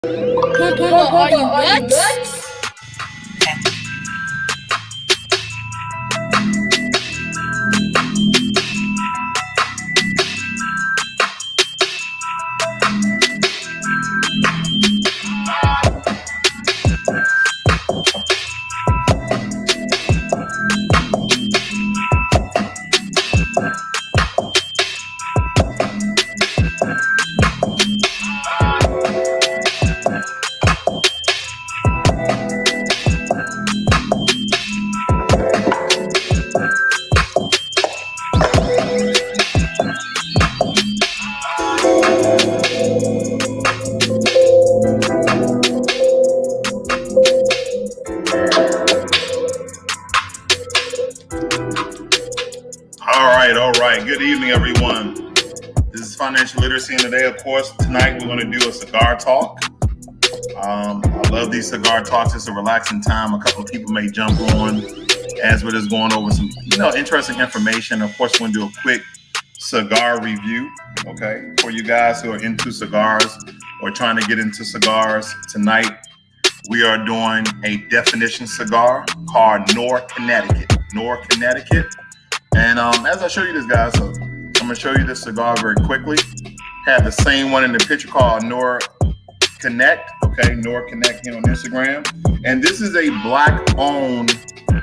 Are you nuts? All right. Good evening, everyone. This is Financial Literacy, and today, of course, tonight we're going to do a cigar talk. I love these cigar talks. It's a relaxing time. A couple of people may jump on as we're just going over some, interesting information. Of course, we're going to do a quick cigar review, okay, for you guys who are into cigars or trying to get into cigars. Tonight, we are doing a Definition cigar called Noir Connecticut. Noir Connecticut. And as I show you this, guys, so I'm going to show you this cigar very quickly. Have the same one in the picture called Noir Connect, okay, Noir Connect here on Instagram. And this is a black-owned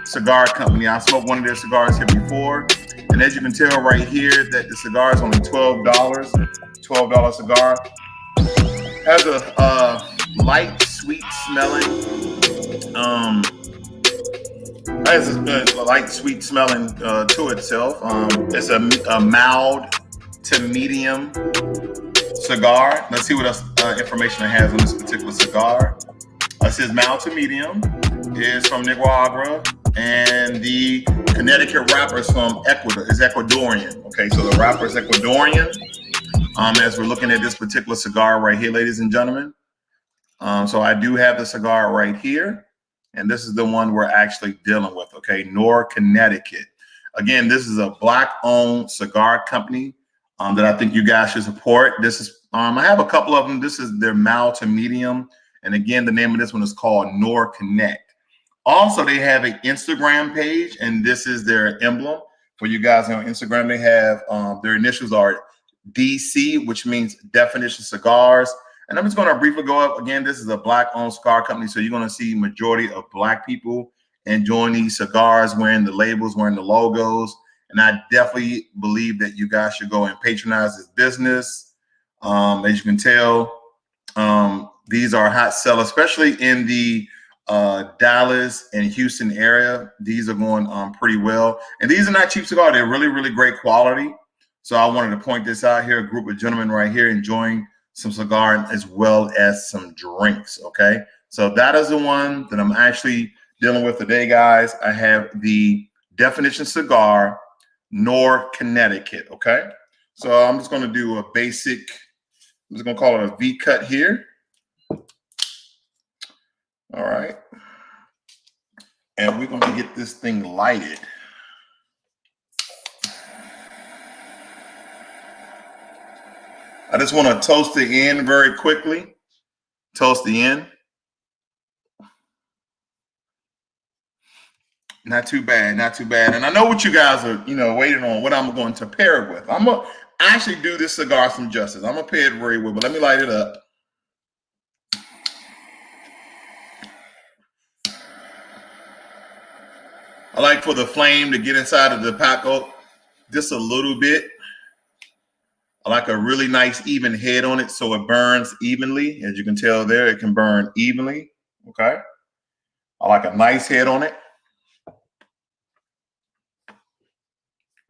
cigar company. I smoked one of their cigars here before. And as you can tell right here that the cigar is only $12, $12 cigar. Has a light, sweet smelling, to itself. It's a mild to medium cigar. Let's see what else information it has on this particular cigar. It says mild to medium. It's from Nicaragua, and the Connecticut wrapper is from Ecuador. Is Ecuadorian. Okay, so the wrapper is Ecuadorian. As we're looking at this particular cigar right here, ladies and gentlemen. So I do have the cigar right here. And this is the one we're actually dealing with, okay? Noir Connecticut. Again, this is a black-owned cigar company that I think you guys should support. This is, I have a couple of them. This is their mild to medium. And again, the name of this one is called Noir Connect. Also, they have an Instagram page, and this is their emblem. For you guys on Instagram, they have, their initials are DC, which means Definition Cigars. And I'm just going to briefly go up. Again, this is a black-owned cigar company, so you're going to see majority of black people enjoying these cigars, wearing the labels, wearing the logos. And I definitely believe that you guys should go and patronize this business. As you can tell, these are hot sellers, especially in the Dallas and Houston area. These are going pretty well. And these are not cheap cigars. They're really, really great quality. So I wanted to point this out here, a group of gentlemen right here enjoying some cigar as well as some drinks, okay? So that is the one that I'm actually dealing with today, guys. I have the Definition Cigar, Noir Connecticut, okay? So I'm just gonna do a basic, I'm just gonna call it a V cut here. All right. And we're gonna get this thing lighted. I just want to toast the end very quickly. Toast the end. Not too bad, not too bad. And I know what you guys are, waiting on, what I'm going to pair it with. I'm going to actually do this cigar some justice. I'm going to pair it very well, but let me light it up. I like for the flame to get inside of the Paco just a little bit. I like a really nice even head on it so it burns evenly. As you can tell there, it can burn evenly, okay? I like a nice head on it.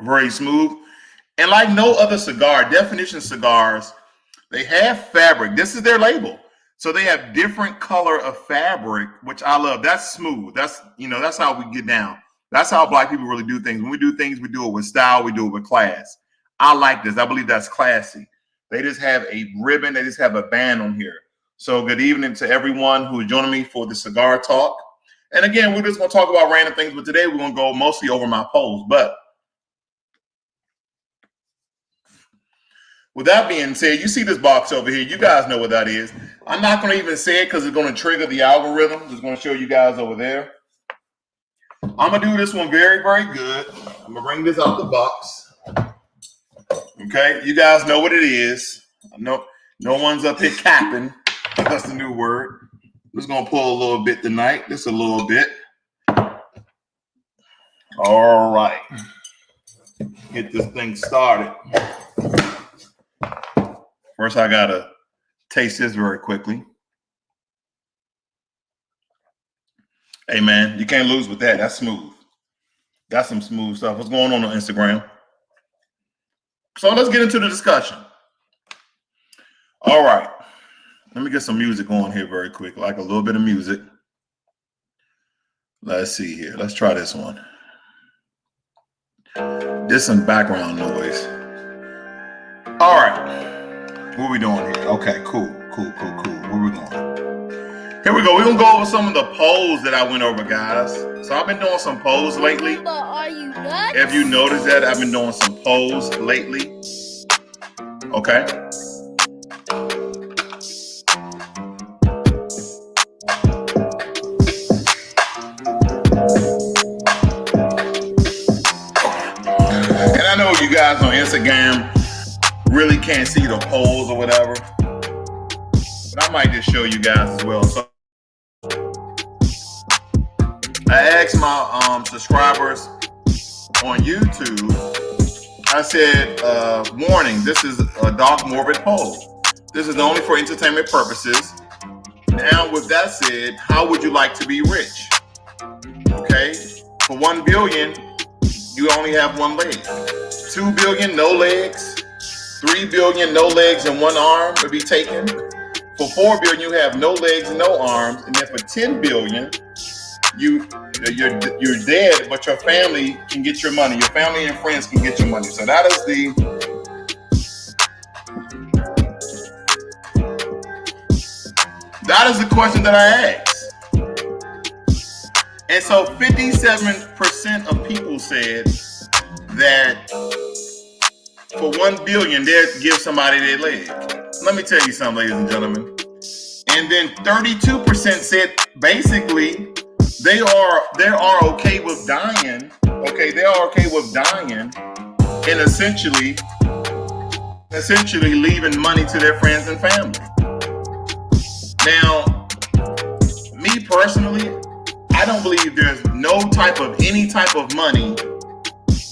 Very smooth. And like no other cigar, Definition Cigars, they have fabric. This is their label. So they have different color of fabric, which I love. That's smooth. That's, that's how we get down. That's how black people really do things. When we do things, we do it with style. We do it with class. I like this. I believe that's classy. They just have a ribbon. They just have a band on here. So good evening to everyone who is joining me for the cigar talk. And again, we're just going to talk about random things, but today we're going to go mostly over my polls. But with that being said, you see this box over here. You guys know what that is. I'm not going to even say it because it's going to trigger the algorithm. It's going to show you guys over there. I'm going to do this one very, very good. I'm going to bring this out the box. Okay, you guys know what it is. No one's up here capping. That's the new word. I'm just going to pull a little bit tonight. Just a little bit. All right. Get this thing started. First, I got to taste this very quickly. Hey, man, you can't lose with that. That's smooth. That's some smooth stuff. What's going on Instagram? So let's get into the discussion. All right. Let me get some music on here very quick, like a little bit of music. Let's see here. Let's try this one. There's some background noise. All right. What are we doing here? Okay, cool. Where we going? Here we go. We're going to go over some of the polls that I went over, guys. So I've been doing some polls lately. Are you nuts? If you noticed that, I've been doing some polls lately. Okay. And I know you guys on Instagram really can't see the polls or whatever, but I might just show you guys as well. So I asked my subscribers on YouTube, I said, warning, this is a dark morbid poll. This is only for entertainment purposes. Now, with that said, how would you like to be rich? Okay, for 1 billion, you only have one leg. 2 billion, no legs. 3 billion, no legs and one arm would be taken. For 4 billion, you have no legs and no arms. And then for 10 billion, you're dead, but your family can get your money. Your family and friends can get your money. So that is the question that I asked. And so 57% of people said that for 1 billion, they'd give somebody their leg. Let me tell you something, ladies and gentlemen. And then 32% said basically they are okay with dying. Okay, they are okay with dying and essentially leaving money to their friends and family. Now, me personally, I don't believe there's any type of money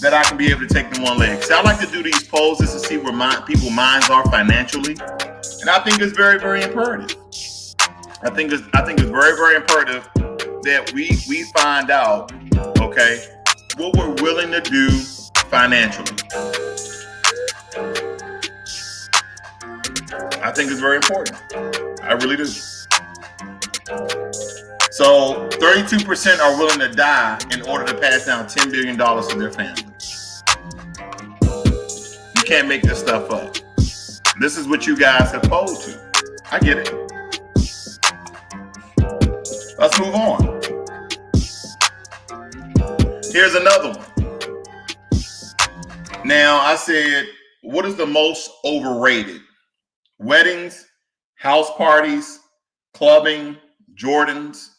that I can be able to take in one leg. So I like to do these polls just to see where people's minds are financially, and I think it's very, very imperative. I think it's very, very imperative that we find out, okay, what we're willing to do financially. I think it's very important. I really do. So 32% are willing to die in order to pass down $10 billion to their family. You can't make this stuff up. This is what you guys have polled to. I get it. Let's move on. Here's another one. Now, I said, what is the most overrated? Weddings, house parties, clubbing, Jordans,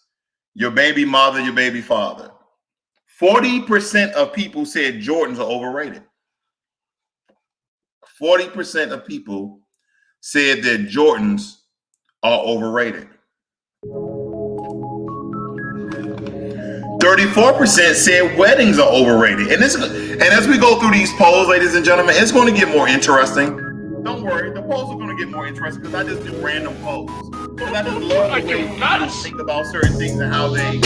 your baby mother, your baby father. 40% of people said Jordans are overrated. 40% of people said that Jordans are overrated. 34% said weddings are overrated. And as we go through these polls, ladies and gentlemen, it's going to get more interesting. Don't worry, the polls are going to get more interesting because I just do random polls. Because I just love the way people think about certain things and how they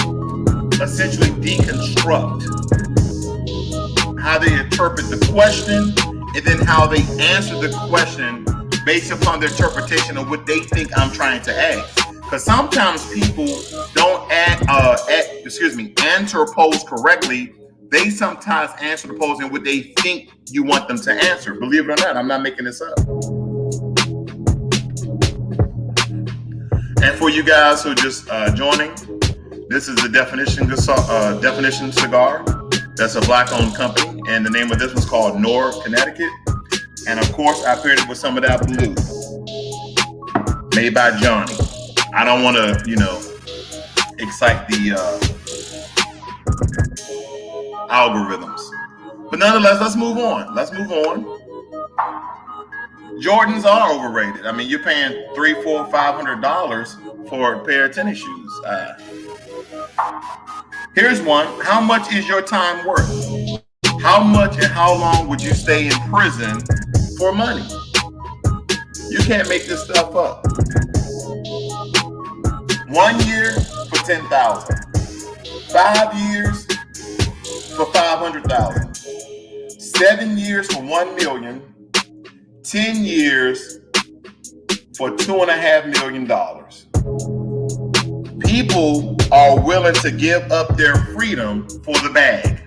essentially deconstruct, how they interpret the question, and then how they answer the question based upon their interpretation of what they think I'm trying to ask. Because sometimes people don't answer polls correctly. They sometimes answer the polls in what they think you want them to answer. Believe it or not, I'm not making this up. And for you guys who are just joining, this is the Definition Cigar. That's a Black-owned company, and the name of this one's called Noir Connecticut And of course, I paired it with some of that blue, made by Johnny. I don't want to, excite the algorithms. But nonetheless, let's move on. Jordans are overrated. I mean, you're paying $300, $400, $500 for a pair of tennis shoes. Here's one. How much is your time worth? How much and how long would you stay in prison for money? You can't make this stuff up. 1 year for $10,000. 5 years for $500,000. 7 years for $1 million. 10 years for $2.5 million. People are willing to give up their freedom for the bag.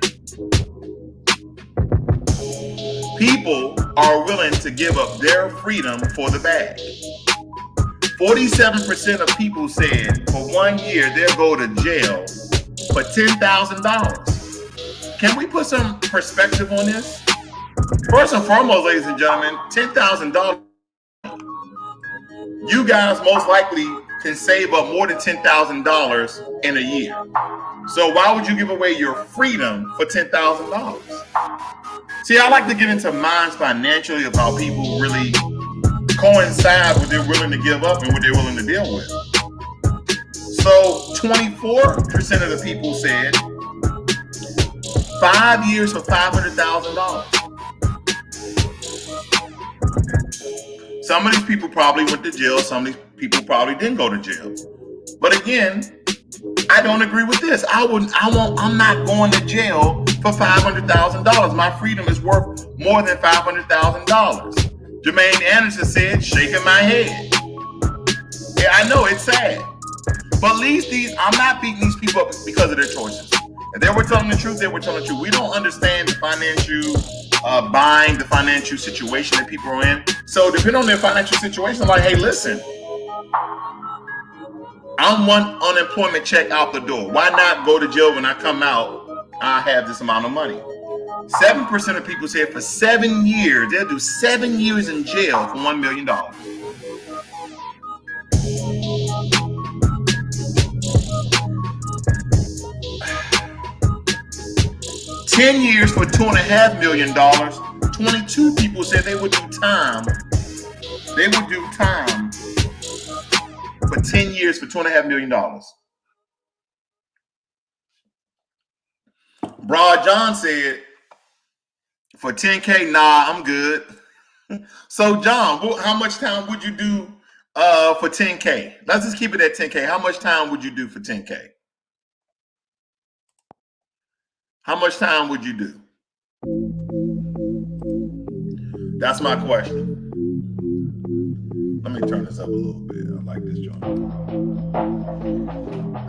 People are willing to give up their freedom for the bag. 47% of people said for 1 year they'll go to jail for $10,000. Can we put some perspective on this? First and foremost, ladies and gentlemen, $10,000. You guys most likely can save up more than $10,000 in a year. So why would you give away your freedom for $10,000? See, I like to get into minds financially of how people really coincide what they're willing to give up and what they're willing to deal with. So 24% of the people said 5 years for $500,000. Some of these people probably went to jail. Some of these people probably didn't go to jail. But again, I don't agree with this. I'm not going to jail for $500,000. My freedom is worth more than $500,000. Jermaine Anderson said, shaking my head. Yeah, I know it's sad. But at least I'm not beating these people up because of their choices. If they were telling the truth, they were telling the truth. We don't understand the financial buying, the financial situation that people are in. So depending on their financial situation, I'm like, hey, listen, I'm one unemployment check out the door. Why not go to jail when I come out? I have this amount of money. 7% of people said for 7 years, they'll do 7 years in jail for $1 million. 10 years for $2.5 million. 22 people said they would do time. They would do time for 10 years for $2.5 million. Broad John said, for 10K, nah, I'm good. So John, how much time would you do for 10K? Let's just keep it at 10K. How much time would you do for 10K? How much time would you do? That's my question. Let me turn this up a little bit. I like this joint.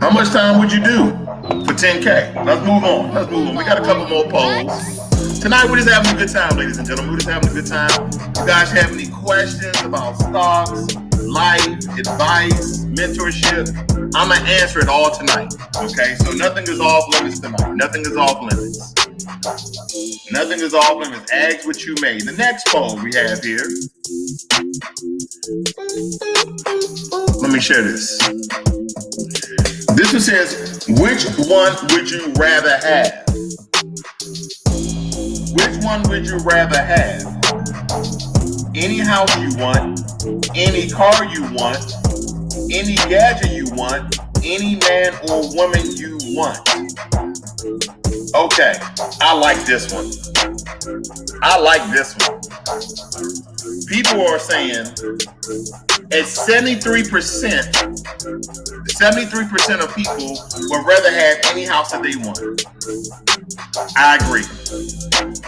How much time would you do for 10K? Let's move on. We got a couple more polls. Tonight, we're just having a good time, ladies and gentlemen. We're just having a good time. If you guys have any questions about stocks, life, advice, mentorship, I'm going to answer it all tonight. Okay? So nothing is off limits tonight. Nothing is off limits. Ask what you made. The next poll we have here. Let me share this. This one says, which one would you rather have? Which one would you rather have? Any house you want, any car you want, any gadget you want, any man or woman you want. Okay, I like this one. People are saying at 73% of people would rather have any house that they want. I agree.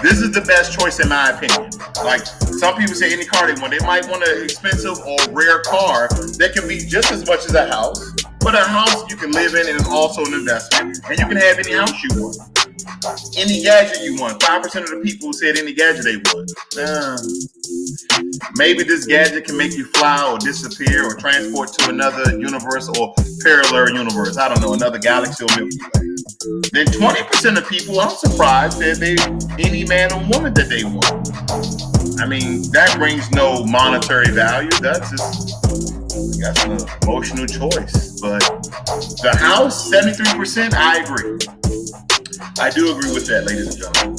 This is the best choice in my opinion. Like some people say any car they want. They might want an expensive or rare car that can be just as much as a house. But a house you can live in and is also an investment. And you can have any house you want. Any gadget you want. 5% of the people said any gadget they want. Maybe this gadget can make you fly or disappear or transport to another universe or parallel universe. I don't know, another galaxy or Milky Way. Then 20% of people, I'm surprised, said they any man or woman that they want. I mean, that brings no monetary value. That's an emotional choice. But the house, 73%, I agree. I do agree with that, ladies and gentlemen.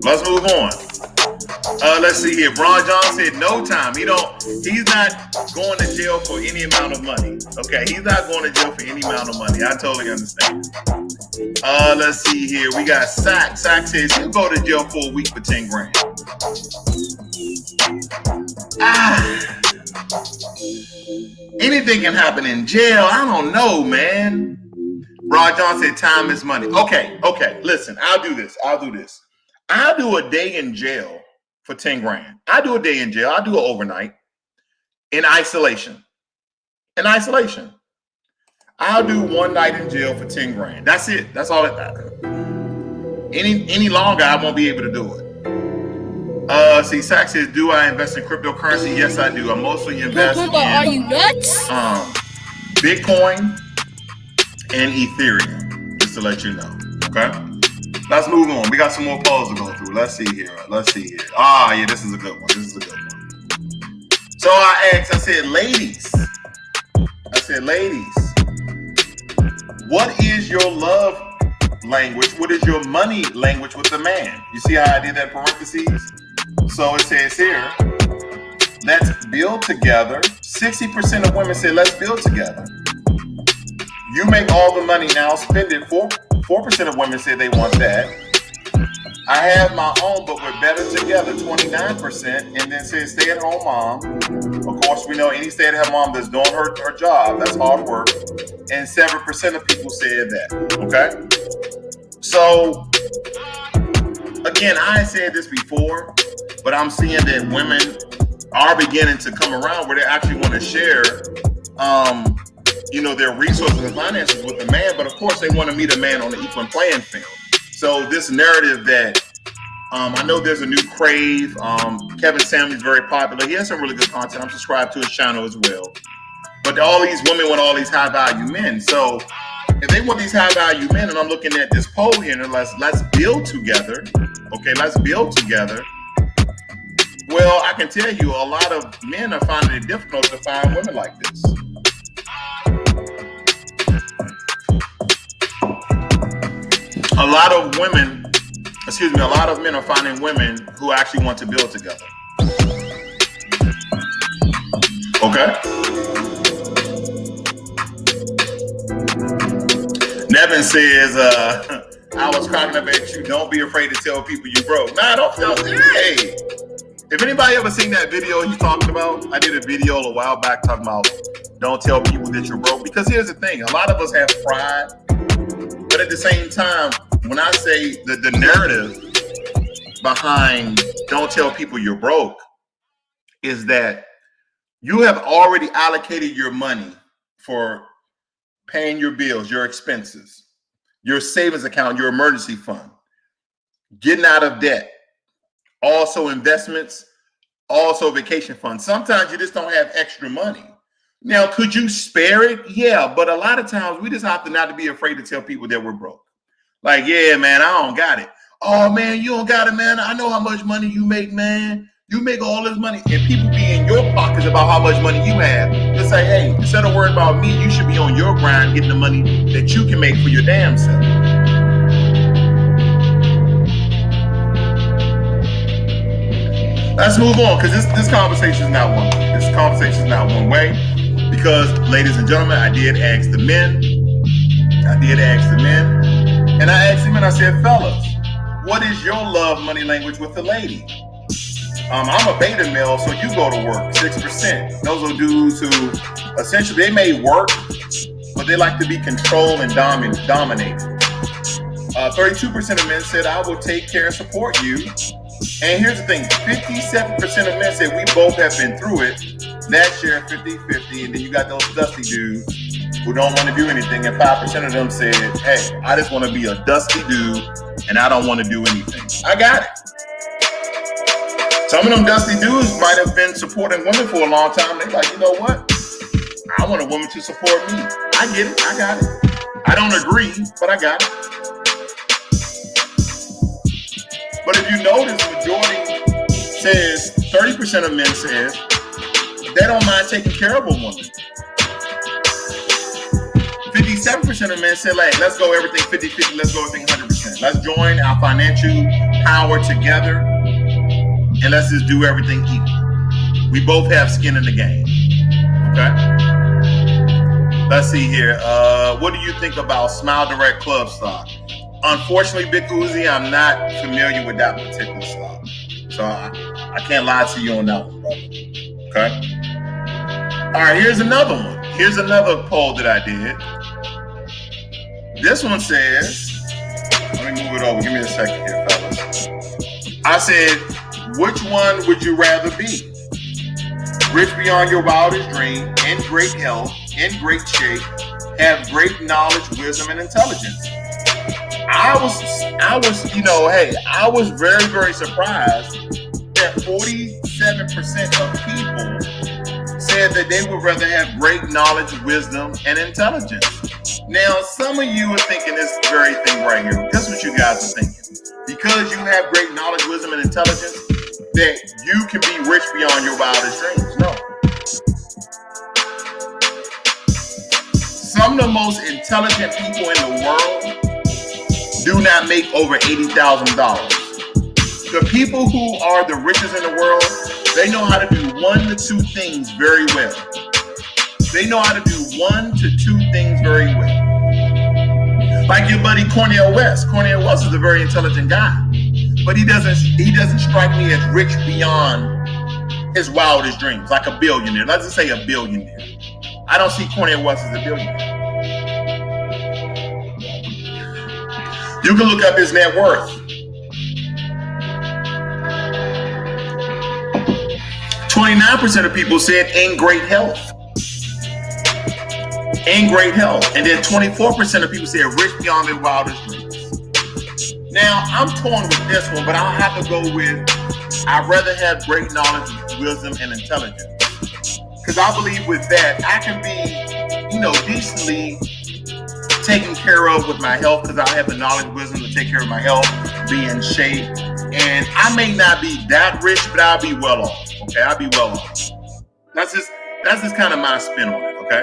Let's move on. Let's see here. Bron John said no time. He's not going to jail for any amount of money. Okay, he's not going to jail for any amount of money. I totally understand. Let's see here. We got Sack. Sack says he'll go to jail for a week for 10 grand. Anything can happen in jail. I don't know, man. Rod John said time is money. Okay. Listen, I'll do this. I'll do a day in jail for 10 grand. I do a day in jail. I do it overnight in isolation. I'll do one night in jail for 10 grand. That's it. That's all that matters. Any longer, I won't be able to do it. See, Sack says, do I invest in cryptocurrency? Yes, I do. I mostly invest in are you nuts? Bitcoin and Ethereum, just to let you know. Okay? Let's move on. We got some more polls to go through. Let's see here. Yeah, this is a good one. So I asked, I said, ladies, what is your love language? What is your money language with the man? You see how I did that parentheses? So it says here, let's build together. 60% of women say, let's build together. You make all the money now, spend it. 4% of women say they want that. I have my own, but we're better together, 29%. And then says stay-at-home mom. Of course, we know any stay-at-home mom that's doing her job, that's hard work. And 7% of people said that, okay? So, again, I said this before, but I'm seeing that women are beginning to come around where they actually want to share, their resources and finances with the man. But of course, they want to meet a man on the equal playing field. So this narrative that I know there's a new crave. Kevin Samuel's very popular. He has some really good content. I'm subscribed to his channel as well. But all these women want all these high value men. So if they want these high value men, and I'm looking at this poll here, and let's build together. Okay, let's build together. Well, I can tell you a lot of men are finding it difficult to find women like this. A lot of men are finding women who actually want to build together. Okay? Nevin says, I was cracking up at you. Don't be afraid to tell people you broke. Nah, don't tell. Hey, if anybody ever seen that video he's talking about, I did a video a while back talking about don't tell people that you're broke. Because here's the thing, a lot of us have pride, but at the same time, when I say the narrative behind don't tell people you're broke is that you have already allocated your money for paying your bills, your expenses, your savings account, your emergency fund, getting out of debt, also investments, also vacation funds. Sometimes you just don't have extra money. Now, could you spare it? Yeah, but a lot of times we just have to not to be afraid to tell people that we're broke. Like, yeah, man, I don't got it. Oh, man, you don't got it, man. I know how much money you make, man. You make all this money. And people be in your pockets about how much money you have. Just say, hey, instead of worrying about me, you should be on your grind getting the money that you can make for your damn self. Let's move on, because this conversation is not one way. This conversation is not one way. Because, ladies and gentlemen, I did ask the men. And I asked them and I said, fellas, what is your love money language with the lady? I'm a beta male, so you go to work, 6%. Those are dudes who essentially they may work, but they like to be controlled and dominated. 32% of men said, I will take care and support you. And here's the thing, 57% of men said we both have been through it. That share 50-50, and then you got those dusty dudes who don't want to do anything, and 5% of them said, hey, I just want to be a dusty dude, and I don't want to do anything. I got it. Some of them dusty dudes might have been supporting women for a long time. They're like, you know what? I want a woman to support me. I get it. I got it. I don't agree, but I got it. But if you notice, the majority says, 30% of men says they don't mind taking care of a woman. 57% of men said, like, let's go everything 50-50, let's go everything 100%. Let's join our financial power together and let's just do everything equal. We both have skin in the game. Okay? Let's see here. What do you think about Smile Direct Club stock? Unfortunately, Big Uzi, I'm not familiar with that particular stock. So I can't lie to you on that one, brother. Okay? All right, here's another one. Here's another poll that I did. This one says, let me move it over. Give me a second here, fellas. I said, which one would you rather be? Rich beyond your wildest dream, in great health, in great shape, have great knowledge, wisdom, and intelligence. I was very, very surprised that 47% of people said that they would rather have great knowledge, wisdom, and intelligence. Now, some of you are thinking this very thing right here. Guess what you guys are thinking? Because you have great knowledge, wisdom, and intelligence, that you can be rich beyond your wildest dreams. No. Some of the most intelligent people in the world do not make over $80,000. The people who are the richest in the world, they know how to do 1 to 2 things very well. They know how to do 1 to 2 things very well. Like your buddy Cornel West. Cornel West is a very intelligent guy, but he doesn't strike me as rich beyond his wildest dreams, like a billionaire. Let's just say a billionaire. I don't see Cornel West as a billionaire. You can look up his net worth. 29% of people said in great health. In great health. And then 24% of people said rich beyond their wildest dreams. Now, I'm torn with this one, but I'll have to go with I'd rather have great knowledge, wisdom, and intelligence. Because I believe with that, I can be, decently taken care of with my health, because I have the knowledge, wisdom to take care of my health, be in shape. And I may not be that rich, but I'll be well off. Okay, I'll be well off. That's just kind of my spin on it. Okay.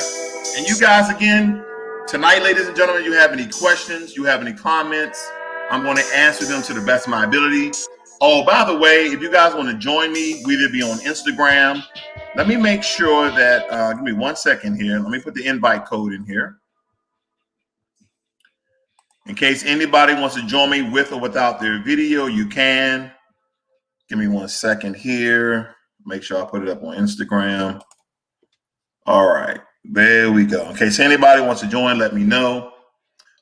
And you guys, again, tonight, ladies and gentlemen, you have any questions, you have any comments, I'm going to answer them to the best of my ability. Oh, by the way, if you guys want to join me, we either be on Instagram. Let me make sure that, give me 1 second here. Let me put the invite code in here. In case anybody wants to join me with or without their video, you can. Give me 1 second here. Make sure I put it up on Instagram. All right, there we go. In case anybody wants to join, let me know.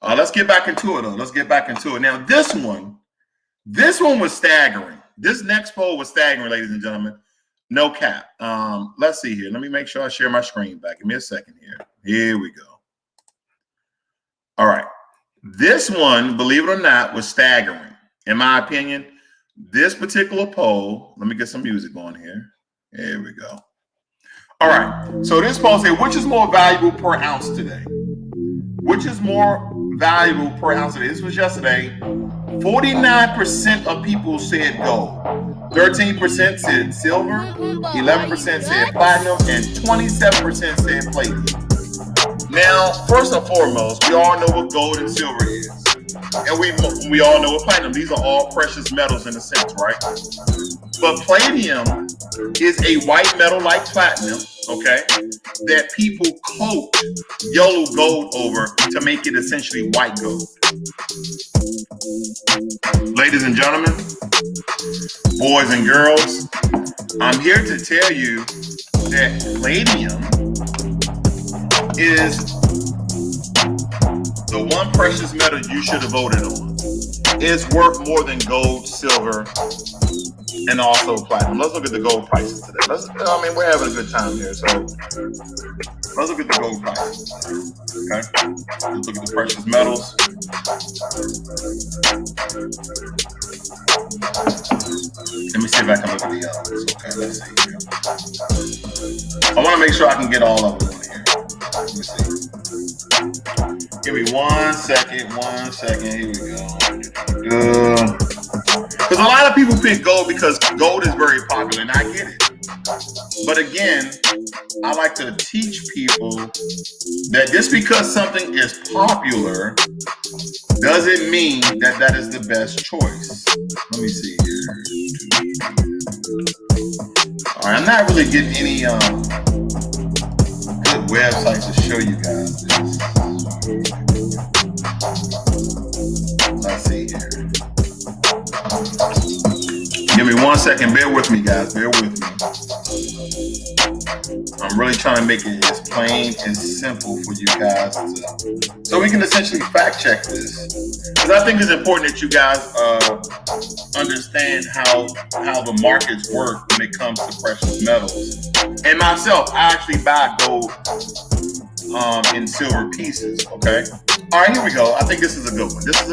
Let's get back into it, though. Let's get back into it. Now, this one was staggering. This next poll was staggering, ladies and gentlemen. No cap. Let's see here. Let me make sure I share my screen back. Give me a second here. Here we go. All right. This one, believe it or not, was staggering. In my opinion, this particular poll, let me get some music on here. Here we go. All right. So this poll said, which is more valuable per ounce today? Which is more valuable per ounce today? This was yesterday. 49% of people said gold. 13% said silver. 11% said platinum. And 27% said platinum. Now, first and foremost, we all know what gold and silver is. And we all know what platinum. These are all precious metals in a sense, right? But palladium is a white metal like platinum, okay, that people coat yellow gold over to make it essentially white gold. Ladies and gentlemen, boys and girls, I'm here to tell you that palladium is the one precious metal you should have voted on. It's worth more than gold, silver, and also platinum. Let's look at the gold prices today. We're having a good time here, so let's look at the gold prices. Okay, let's look at the precious metals. Let me see if I can look at the others. Okay, let's see here. I want to make sure I can get all of them in here. Let me see. Give me 1 second. Here we go. Because a lot of people pick gold because gold is very popular, and I get it. But again, I like to teach people that just because something is popular doesn't mean that that is the best choice. Let me see here. All right, I'm not really getting any good websites to show you guys this. Let's see here. Give me 1 second. Bear with me, guys. Bear with me. I'm really trying to make it as plain and simple for you guys so we can essentially fact check this. Because I think it's important that you guys understand how the markets work when it comes to precious metals. And myself, I actually buy gold in silver pieces, okay? All right, here we go. I think this is a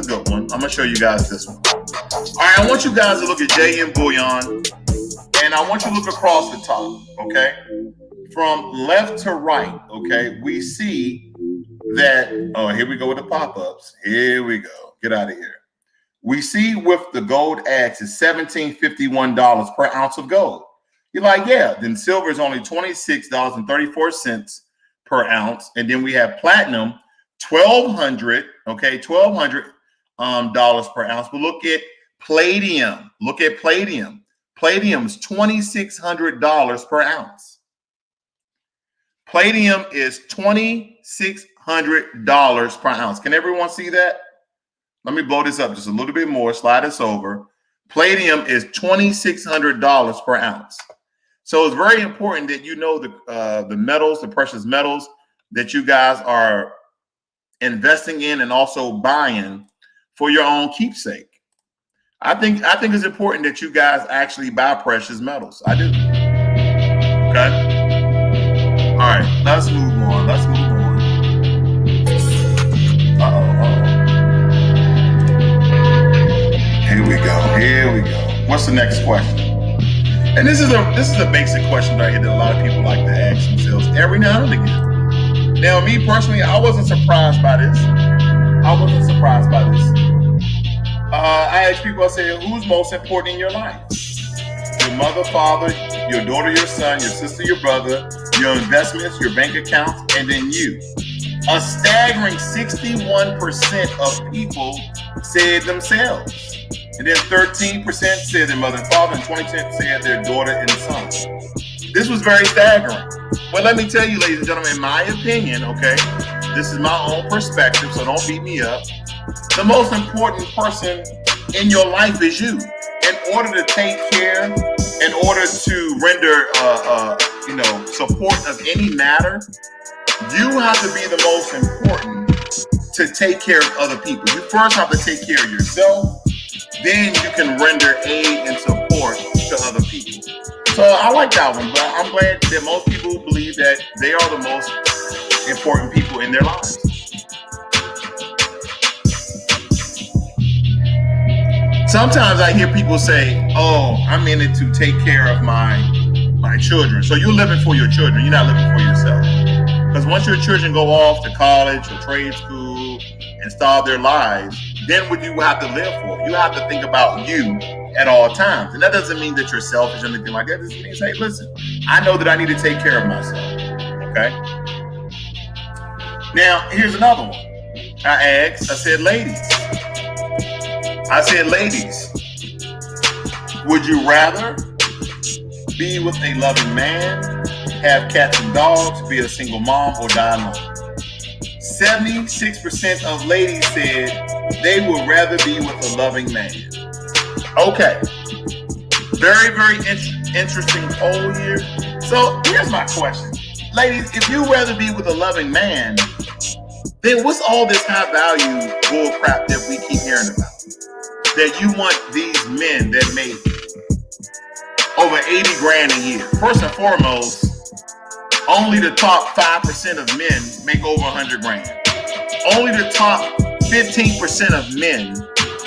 good one. I'm going to show you guys this one. All right, I want you guys to look at JM Bullion, and I want you to look across the top, okay? From left to right, okay, we see that, oh, here we go with the pop-ups. Here we go. Get out of here. We see with the gold X is $17.51 per ounce of gold. You're like, yeah, then silver is only $26.34 per ounce. And then we have platinum, $1,200, okay, $1,200 per ounce. But look at palladium. Palladium is $2,600 per ounce. Palladium is $2,600 per ounce. Can everyone see that? Let me blow this up just a little bit more. Slide this over. Palladium is $2,600 per ounce. So it's very important that you know the metals, the precious metals that you guys are investing in and also buying for your own keepsake. I think it's important that you guys actually buy precious metals. I do. Okay. All right, let's move on. Uh-oh. Here we go. What's the next question? And this is a basic question right here that a lot of people like to ask themselves every now and again. Now, me personally, I wasn't surprised by this. I ask people, I say, who's most important in your life? Your mother, father, your daughter, your son, your sister, your brother, your investments, your bank accounts, and then you. A staggering 61% of people said themselves. And then 13% said their mother and father, and 20% said their daughter and son. This was very staggering. But let me tell you, ladies and gentlemen, in my opinion, okay, this is my own perspective, so don't beat me up. The most important person in your life is you. In order to take care, in order to render, support of any matter, you have to be the most important to take care of other people. You first have to take care of yourself, then you can render aid and support to other people. So I like that one, but I'm glad that most people believe that they are the most important people in their lives. Sometimes I hear people say, oh, I'm in it to take care of my children. So you're living for your children. You're not living for yourself. Because once your children go off to college or trade school and start their lives, then what you have to live for? You have to think about you at all times. And that doesn't mean that you're selfish or anything like that. It just means, hey, listen, I know that I need to take care of myself. Okay? Now, here's another one. I said, ladies, would you rather be with a loving man, have cats and dogs, be a single mom, or die alone? 76% of ladies said they would rather be with a loving man. Okay. Very, very interesting poll here. So here's my question. Ladies, if you'd rather be with a loving man, then what's all this high value bull crap that we keep hearing about? That you want these men that make over 80 grand a year. First and foremost, only the top 5% of men make over 100 grand. Only the top 15% of men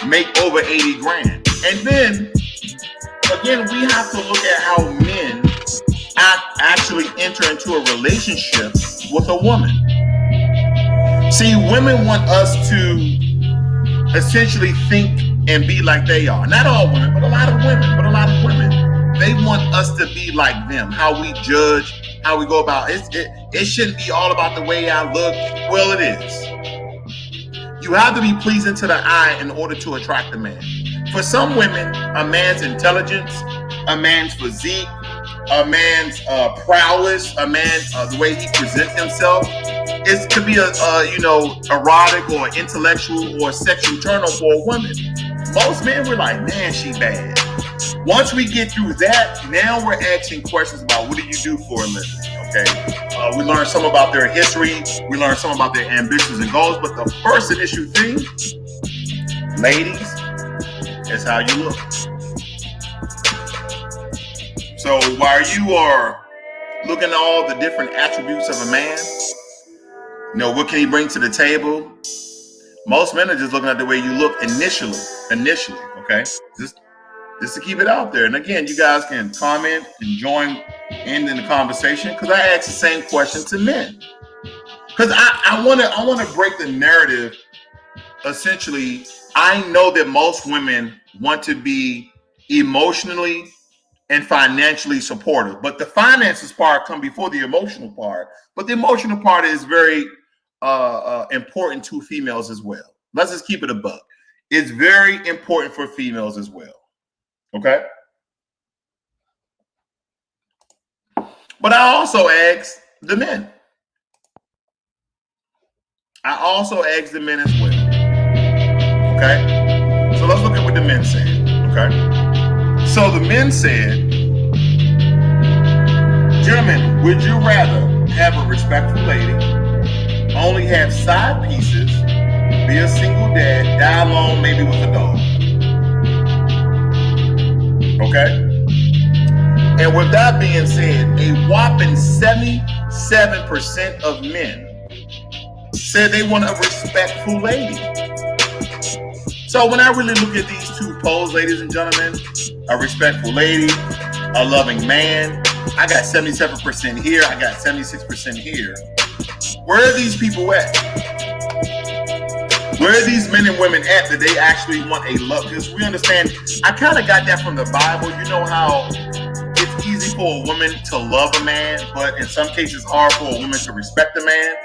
make over 80 grand. And then, again, we have to look at how men actually enter into a relationship with a woman. See, women want us to essentially think and be like they are. Not all women, but a lot of women. They want us to be like them. How we judge, how we go about it. It shouldn't be all about the way I look. Well, it is. You have to be pleasing to the eye in order to attract a man. For some women, a man's intelligence, a man's physique, a man's prowess, a man's the way he presents himself, it could be a erotic or intellectual or sexual turn on for a woman. Most men were like, man, she bad. Once we get through that, now we're asking questions about what do you do for a living, okay? We learn some about their history. We learn some about their ambitions and goals. But the first initial thing, ladies, is how you look. So while you are looking at all the different attributes of a man, what can he bring to the table? Most men are just looking at the way you look initially, okay? Just to keep it out there. And again, you guys can comment and join in the conversation, because I ask the same question to men. Because I want to break the narrative. Essentially, I know that most women want to be emotionally and financially supportive, but the finances part come before the emotional part. But the emotional part is very important to females as well. Let's just keep it a buck. It's very important for females as well. Okay. But I also ask the men. I also ask the men as well. Okay. So let's look at what the men said. Okay. So the men said, gentlemen, would you rather have a respectful lady, only have side pieces, be a single dad, die alone maybe with a dog? Okay. And with that being said, a whopping 77% of men said they want a respectful lady. So when I really look at these two polls, ladies and gentlemen, a respectful lady, a loving man, I got 77% here, I got 76% here. Where are these people at? Where are these men and women at that they actually want a love? Because we understand, I kind of got that from the Bible. You know how it's easy for a woman to love a man, but in some cases it's hard for a woman to respect a man.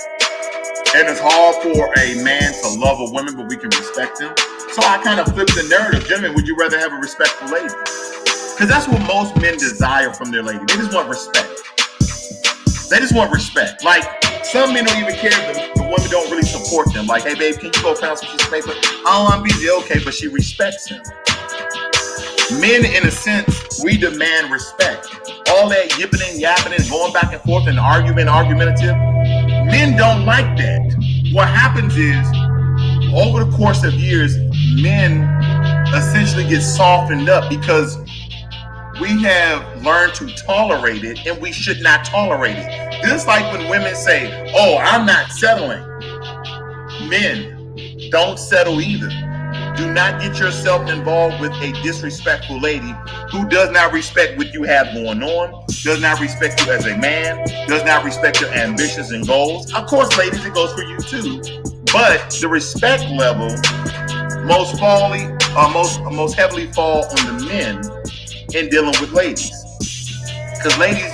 And it's hard for a man to love a woman, but we can respect him. So I kind of flipped the narrative. Gentlemen, would you rather have a respectful lady? Because that's what most men desire from their lady. They just want respect. They just want respect. Like, some men don't even care if the woman don't really support them. Like, hey, babe, can you go pound some sheets of paper? Oh, I'm busy. Okay, but she respects him. Men, in a sense, we demand respect. All that yipping and yapping and going back and forth and argumentative. Men don't like that. What happens is, over the course of years, men essentially get softened up because we have learned to tolerate it, and we should not tolerate it. Just like when women say, oh, I'm not settling. Men, don't settle either. Do not get yourself involved with a disrespectful lady who does not respect what you have going on, does not respect you as a man, does not respect your ambitions and goals. Of course, ladies, it goes for you too. But the respect level most heavily fall on the men in dealing with ladies. Because ladies,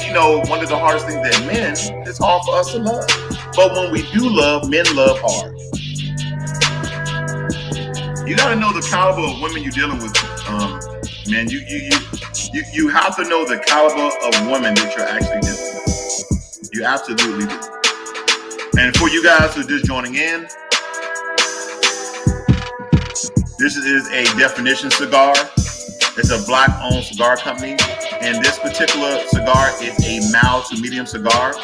one of the hardest things that men, it's hard for us to love. But when we do love, men love hard. You got to know the caliber of women you're dealing with, man. You have to know the caliber of women that you're actually dealing with. You absolutely do. And for you guys who are just joining in, this is a Definition Cigar. It's a Black-owned cigar company, and this particular cigar is a mild to medium cigar,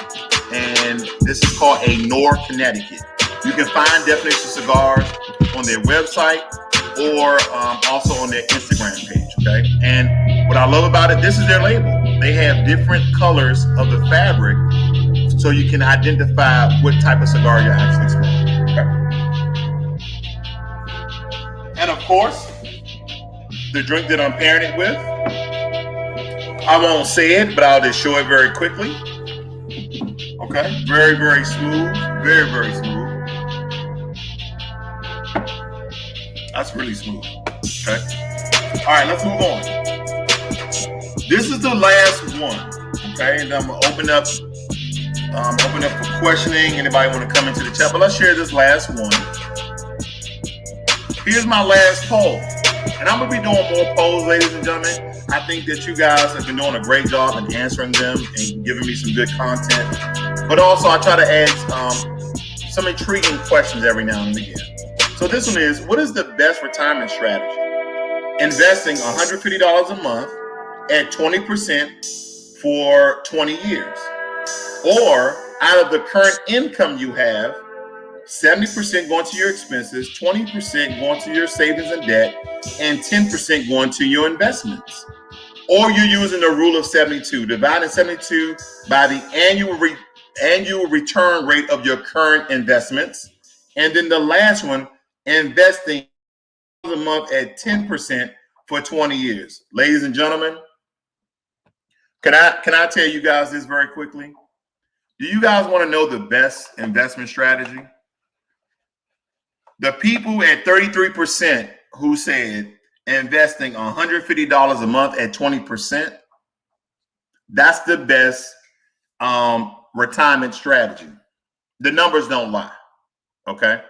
and this is called a Noir Connecticut. You can find Definition Cigars on their website or also on their Instagram page, okay? And what I love about it, this is their label. They have different colors of the fabric so you can identify what type of cigar you're actually smoking, okay? And of course, the drink that I'm pairing it with, I won't say it, but I'll just show it very quickly. Okay, very, very smooth, very, very smooth. That's really smooth. Okay. All right, let's move on. This is the last one. Okay, and I'm gonna open up for questioning. Anybody want to come into the chat? But let's share this last one. Here's my last poll, and I'm gonna be doing more polls, ladies and gentlemen. I think that you guys have been doing a great job in answering them and giving me some good content. But also, I try to ask some intriguing questions every now and again. So this one is, what is the best retirement strategy? Investing $150 a month at 20% for 20 years. Or out of the current income you have, 70% going to your expenses, 20% going to your savings and debt, and 10% going to your investments. Or you're using the rule of 72, dividing 72 by the annual return rate of your current investments. And then the last one, investing a month at 10% for 20 years. Ladies and gentlemen, can I tell you guys this very quickly? Do you guys want to know the best investment strategy? The people at 33% who said investing $150 a month at 20%, that's the best retirement strategy. The numbers don't lie, okay?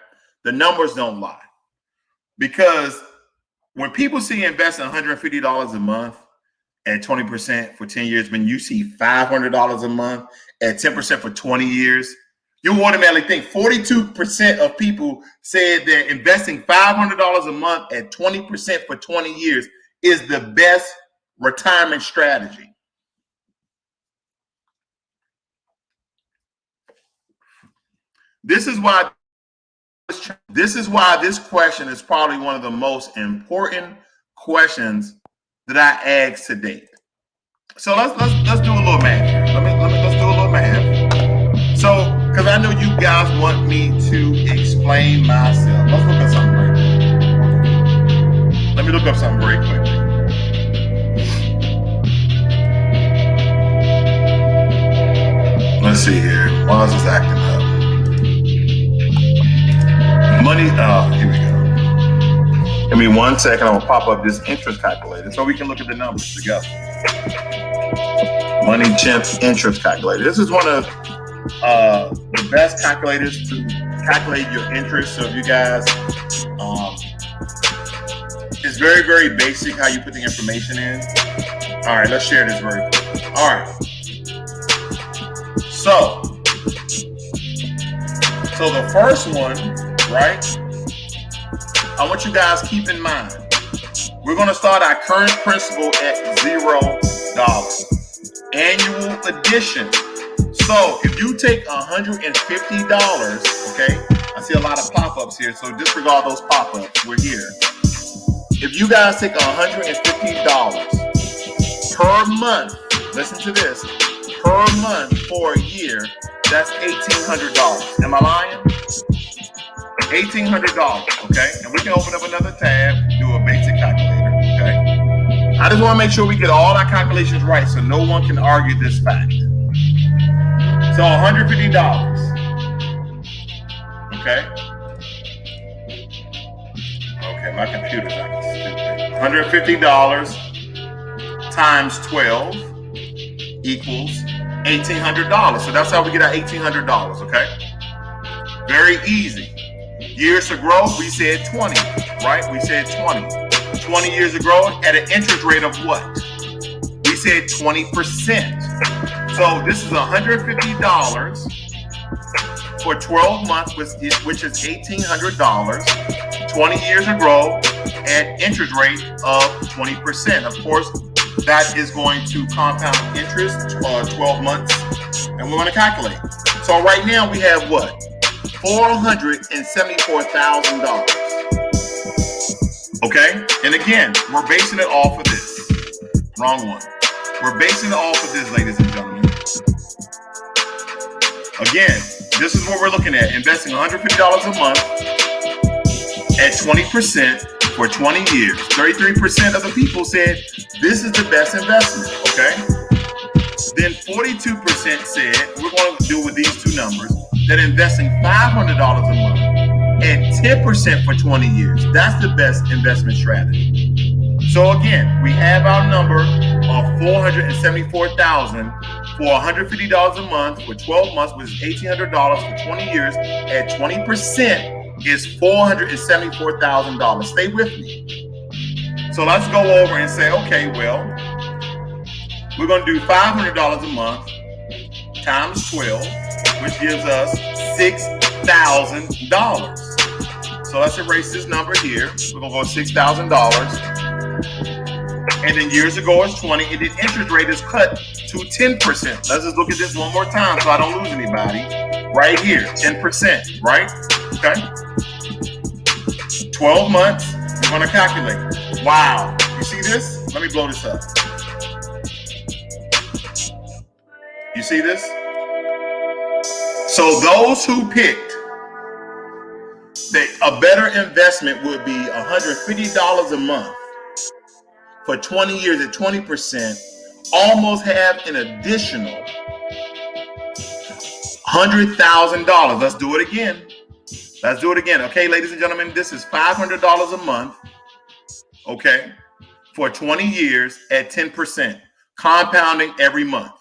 The numbers don't lie. Because when people see investing $150 a month at 20% for 10 years, when you see $500 a month at 10% for 20 years, you automatically think 42% of people said that investing $500 a month at 20% for 20 years is the best retirement strategy. This is why this question is probably one of the most important questions that I asked to date. So let's do a little math here. Let's do a little math. So, because I know you guys want me to explain myself. Let's look at something right now. Let me look up something very quickly. Let's see here. Why is this acting up? Money. Here we go. Give me 1 second. I'm gonna pop up this interest calculator so we can look at the numbers together. Money Chimp interest calculator. This is one of the best calculators to calculate your interest. So if you guys, it's very, very basic how you put the information in. All right, let's share this very quickly. All right. So the first one, right? I want you guys to keep in mind, we're going to start our current principal at $0. Annual addition. So if you take $150, okay, I see a lot of pop-ups here, so disregard those pop-ups. We're here. If you guys take $150 per month, listen to this, per month for a year, that's $1,800. Am I lying? $1,800, okay? And we can open up another tab, do a basic calculator, okay? I just want to make sure we get all our calculations right so no one can argue this fact. So $150, okay? Okay, my computer's acting stupid. $150 times 12 equals $1,800. So that's how we get our $1,800, okay? Very easy. Years to grow, we said 20, right? We said 20. 20 years to grow at an interest rate of what? We said 20%. So this is $150 for 12 months, which is $1,800. 20 years to grow at interest rate of 20%. Of course, that is going to compound interest 12 months, and we're going to calculate. So right now we have what? $474,000. Okay? And again, we're basing it off of this. Wrong one. We're basing it off of this, ladies and gentlemen. Again, this is what we're looking at. Investing $150 a month at 20% for 20 years. 33% of the people said this is the best investment, okay? Then 42% said, we're going to do with these two numbers, that investing $500 a month at 10% for 20 years. That's the best investment strategy. So again, we have our number of $474,000 for $150 a month for 12 months, which is $1,800 for 20 years. At 20% is $474,000. Stay with me. So let's go over and say, okay, well, we're going to do $500 a month times 12, which gives us $6,000. So let's erase this number here. We're going to go $6,000. And then years ago it's 20, and then interest rate is cut to 10%. Let's just look at this one more time so I don't lose anybody. Right here, 10%, right? Okay. 12 months, we're going to calculate. Wow. You see this? Let me blow this up. You see this? So those who picked that a better investment would be $150 a month for 20 years at 20%, almost have an additional $100,000. Let's do it again. Let's do it again. Okay, ladies and gentlemen, this is $500 a month, okay, for 20 years at 10%, compounding every month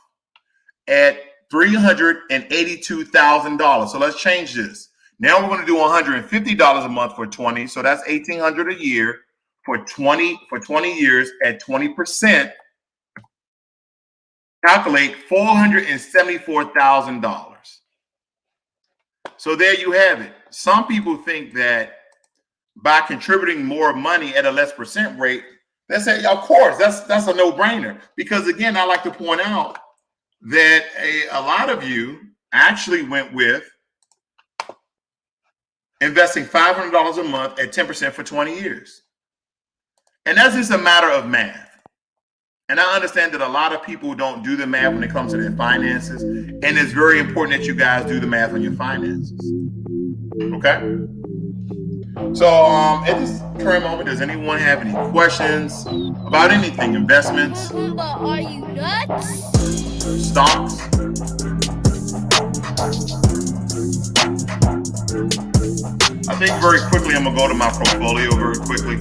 at $382,000. So let's change this. Now we're going to do $150 a month for 20, so that's $1,800 a year. For 20 years at 20%, calculate $474,000. So there you have it. Some people think that by contributing more money at a less percent rate, they say, of course, that's a no-brainer. Because again, I like to point out that a lot of you actually went with investing $500 a month at 10% for 20 years. And that's just a matter of math. And I understand that a lot of people don't do the math when it comes to their finances. And it's very important that you guys do the math on your finances. Okay? So at this current moment, does anyone have any questions about anything? Investments? Are you nuts? Stocks? I think very quickly, I'm going to go to my portfolio very quickly.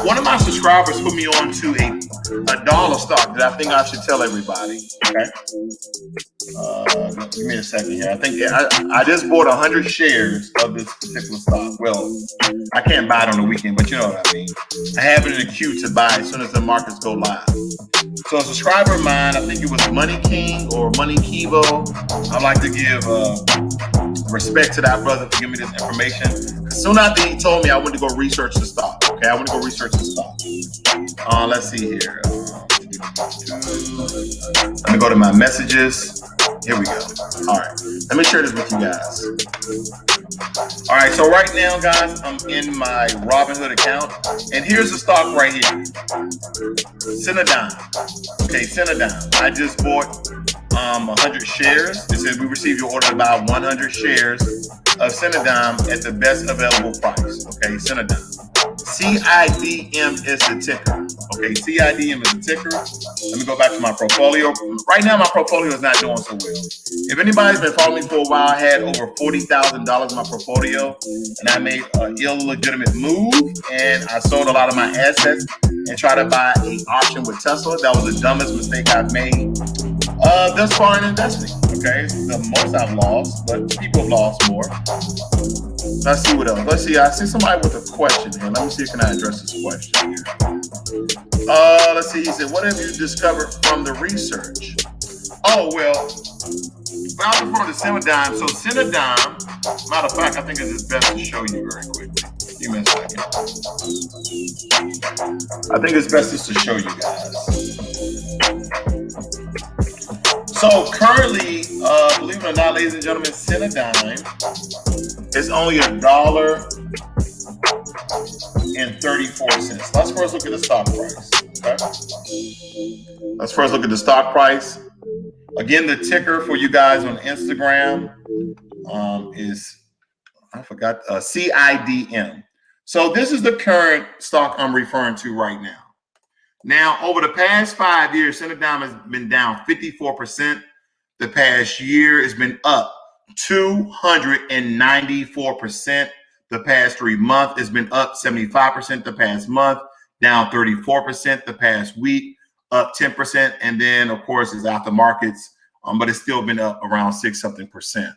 One of my subscribers put me on to a dollar stock that I think I should tell everybody. Okay. Give me a second here. I think I just bought 100 shares of this particular stock. Well, I can't buy it on the weekend, but you know what I mean. I have it in the queue to buy as soon as the markets go live. So a subscriber of mine, I think it was Money King or Money Kivo. I'd like to give respect to that brother for giving me this information. Soon after he told me, I went to go research the stock. Okay, I went to go research the stock. Let's see here. Let me go to my messages. Here we go. All right, let me share this with you guys. All right, so right now, guys, I'm in my Robinhood account, and here's the stock right here. Cinnadine. Okay, Cinnadine. I just bought 100 shares. It says we received your order to buy 100 shares of Cinnadine at the best available price. Okay, Cinnadine. CIDM is the ticker. Okay, CIDM is the ticker. Let me go back to my portfolio. Right now, my portfolio is not doing so well. If anybody's been following me for a while, I had over $40,000 in my portfolio, and I made an illegitimate move, and I sold a lot of my assets and tried to buy an option with Tesla. That was the dumbest mistake I've made thus far in investing. Okay, it's the most I've lost, but people have lost more. Let's see what else. Let's see. I see somebody with a question here. Let me see if I can address this question here. Let's see. He said, "What have you discovered from the research?" Oh well, I was referring to Cinnadine. So Cinnadine, matter of fact, I think it's best to show you very quickly. Give me a second. I think it's best just to show you guys. So currently, believe it or not, ladies and gentlemen, Cinnadine is only $1.34. Let's first look at the stock price. Okay. Let's first look at the stock price. Again, the ticker for you guys on Instagram is, I forgot, CIDM. So this is the current stock I'm referring to right now. Now, over the past 5 years, Cinnadine has been down 54%. The past year, it's been up 294% the past 3 months. It's been up 75% the past month, down 34% the past week, up 10%. And then, of course, it's after markets, but it's still been up around 6-something%.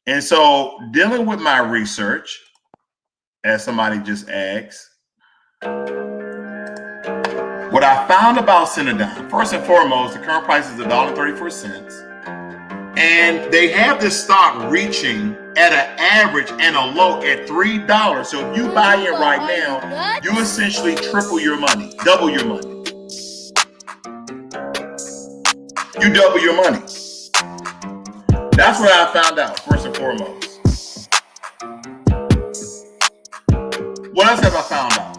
And so dealing with my research, as somebody just asked, what I found about Cinnadine, first and foremost, the current price is $1.34. And they have this stock reaching at an average and a low at $3. So if you buy it right now, you essentially triple your money, double your money. You double your money. That's what I found out, first and foremost. What else have I found out?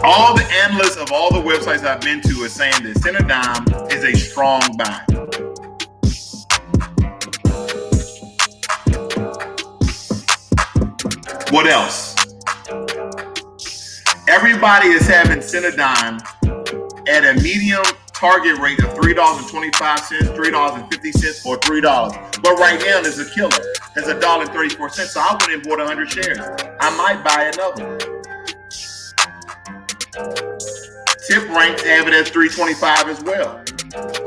All the analysts of all the websites I've been to are saying that Cinnadine is a strong buy. What else? Everybody is having Cinnadine at a medium target rate of $3.25, $3.50, or $3. But right now, there's a killer. It's $1.34. So I went and bought 100 shares. I might buy another one. Tip ranks have it at $3.25 as well.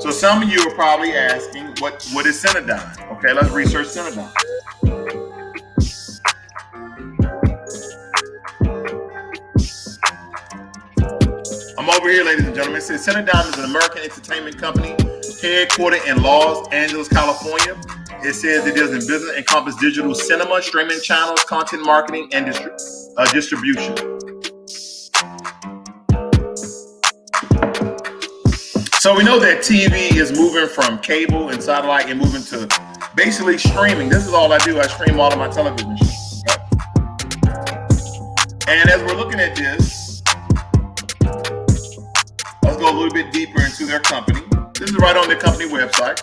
So some of you are probably asking, what is Cinnadine? Okay, let's research Cinnadine. I'm over here, ladies and gentlemen. It says Cinnadine is an American entertainment company headquartered in Los Angeles, California. It says it does in business encompass digital cinema, streaming channels, content marketing, and distribution. So we know that TV is moving from cable and satellite and moving to basically streaming. This is all I do. I stream all of my television shows. Okay? And as we're looking at this, let's go a little bit deeper into their company. This is right on their company website.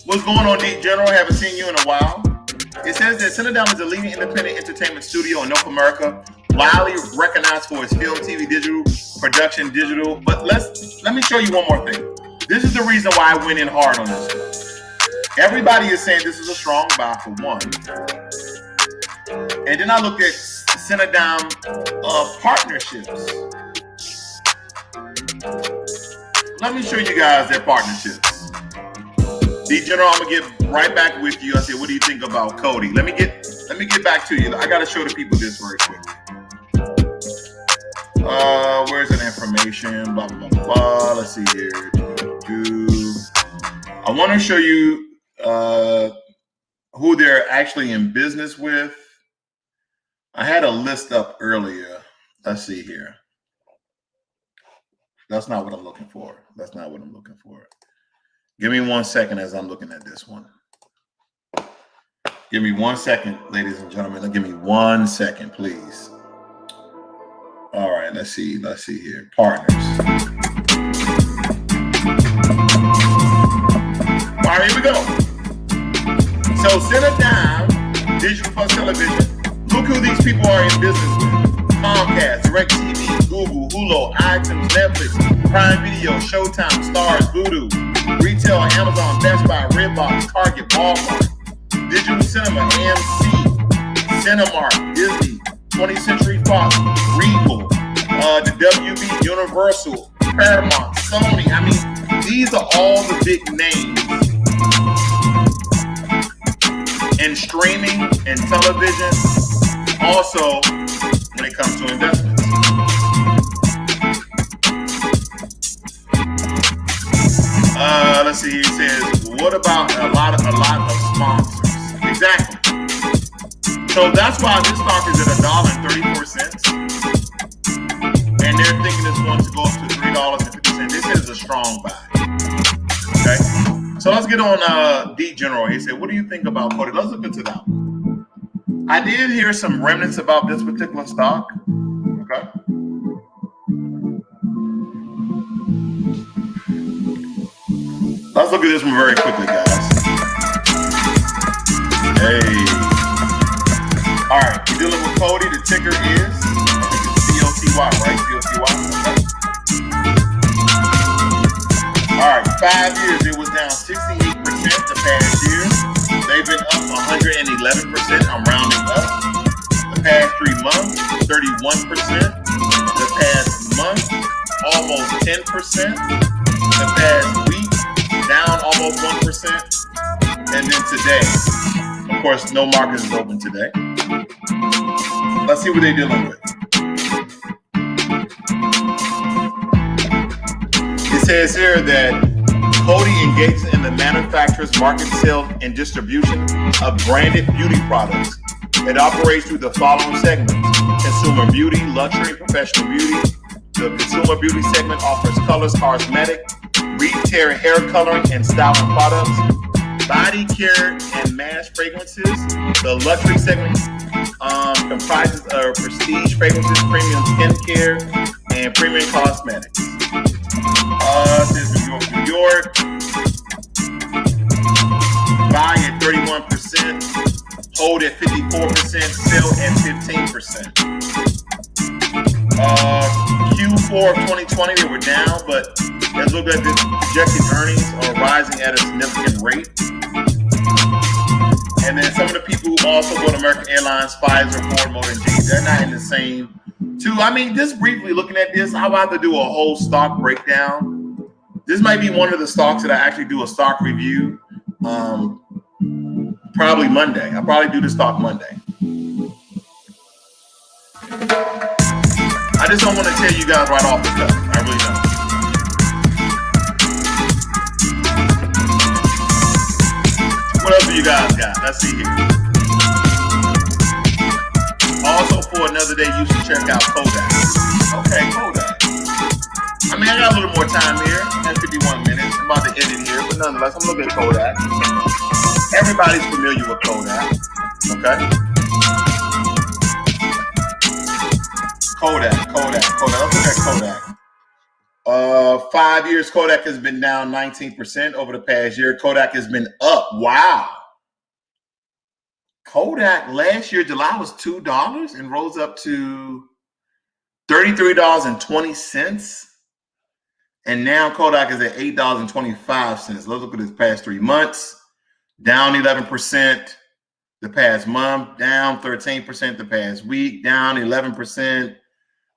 What's going on, Deep General? Haven't seen you in a while. It says that Cinnadine is a leading independent entertainment studio in North America, widely recognized for its film, TV, digital production, digital. But let me show you one more thing. This is the reason why I went in hard on this. Everybody is saying this is a strong buy for one. And then I looked at Cinnadine partnerships. Let me show you guys their partnerships. D General, I'm gonna get right back with you. I said, what do you think about Cody? Let me get back to you. I gotta show the people this very quick. Where's that information? Blah blah blah blah. Let's see here. I want to show you who they're actually in business with. I had a list up earlier. Let's see here. That's not what I'm looking for. That's not what I'm looking for. Give me 1 second as I'm looking at this one. Give me 1 second, ladies and gentlemen. Give me 1 second, please. All right, let's see. Let's see here. Partners. All right, here we go. So Cinnadine, Digital Plus Television. Look who these people are in business with. Comcast, DirecTV, Google, Hulu, iTunes, Netflix, Prime Video, Showtime, Stars, Voodoo, Retail, Amazon, Best Buy, Redbox, Target, Walmart, Digital Cinema, AMC, Cinemark, Disney, 20th Century Fox, Regal, the WB, Universal, Paramount, Sony. I mean, these are all the big names in streaming and television. Also, when it comes to investments. Let's see. He says, "What about a lot of sponsors?" Exactly. So that's why this stock is at $1.34, and they're thinking it's going to go up to $3.50. This is a strong buy. Okay. So let's get on D General. He said, "What do you think about Cody?" Let's look into that. I did hear some remnants about this particular stock. Okay. Let's look at this one very quickly, guys. Hey. All right. right, you're dealing with Cody. The ticker is COTY, right? COTY. Okay. All right, 5 years, it was down 68% the past year. They've been up 111%. I'm rounding up. The past 3 months, 31%. The past month, almost 10%. The past week, down almost 1%. And then today, of course, no market is open today. Let's see what they're dealing with. It says here that Cody engages in the manufacturer's market, sale, and distribution of branded beauty products. It operates through the following segments: consumer beauty, luxury, professional beauty. The consumer beauty segment offers colors, cosmetic, retail hair coloring, and styling products, body care, and mass fragrances. The luxury segment comprises of prestige fragrances, premium skincare, and premium cosmetics. This is New York. Buy at 31%, hold at 54%, sell at 15%. Q4 of 2020, they were down, but let's look at the projected earnings are rising at a significant rate. And then some of the people who also go to American Airlines, Pfizer, Ford Motor, and GE, they're not in the same two. I mean, just briefly looking at this, I'm about to do a whole stock breakdown. This might be one of the stocks that I actually do a stock review. Probably Monday. I'll probably do the stock Monday. I just don't want to tell you guys right off the cuff. I really don't. What else do you guys got? Let's see here. Also, for another day, you should check out Kodak. Okay, Kodak. I mean, I got a little more time here. 51 minutes. I'm about to end it here, but nonetheless, I'm looking at Kodak. Everybody's familiar with Kodak. Okay? Kodak. Let's look at Kodak. 5 years, Kodak has been down 19% over the past year. Kodak has been up. Wow. Kodak last year, July, was $2 and rose up to $33.20. And now Kodak is at $8.25. Let's look at this past 3 months. Down 11% the past month, down 13% the past week, down 11%.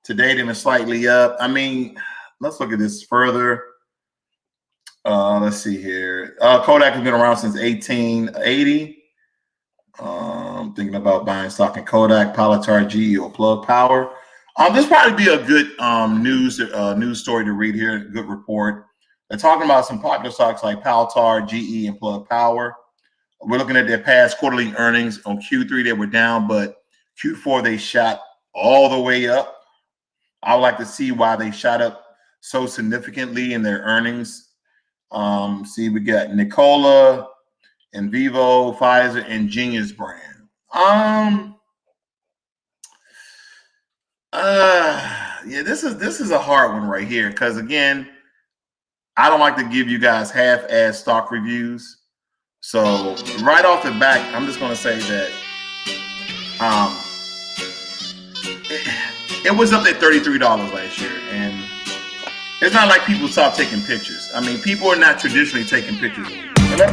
Today they've been slightly up. I mean, let's look at this further. Let's see here. Kodak has been around since 1880. Thinking about buying stock in Kodak, Palatar, GE, or Plug Power. This probably be a good news story to read here. A good report. They're talking about some popular stocks like Palatar, GE, and Plug Power. We're looking at their past quarterly earnings. On Q3, they were down, but Q4, they shot all the way up. I would like to see why they shot up so significantly in their earnings. See, we got Nikola, and Vivo, Pfizer, and Genius Brand. Yeah, this is a hard one right here because again, I don't like to give you guys half-ass stock reviews. So right off the back, I'm just going to say that it was up at $33 last year, and it's not like people stopped taking pictures. I mean, people are not traditionally taking pictures. But let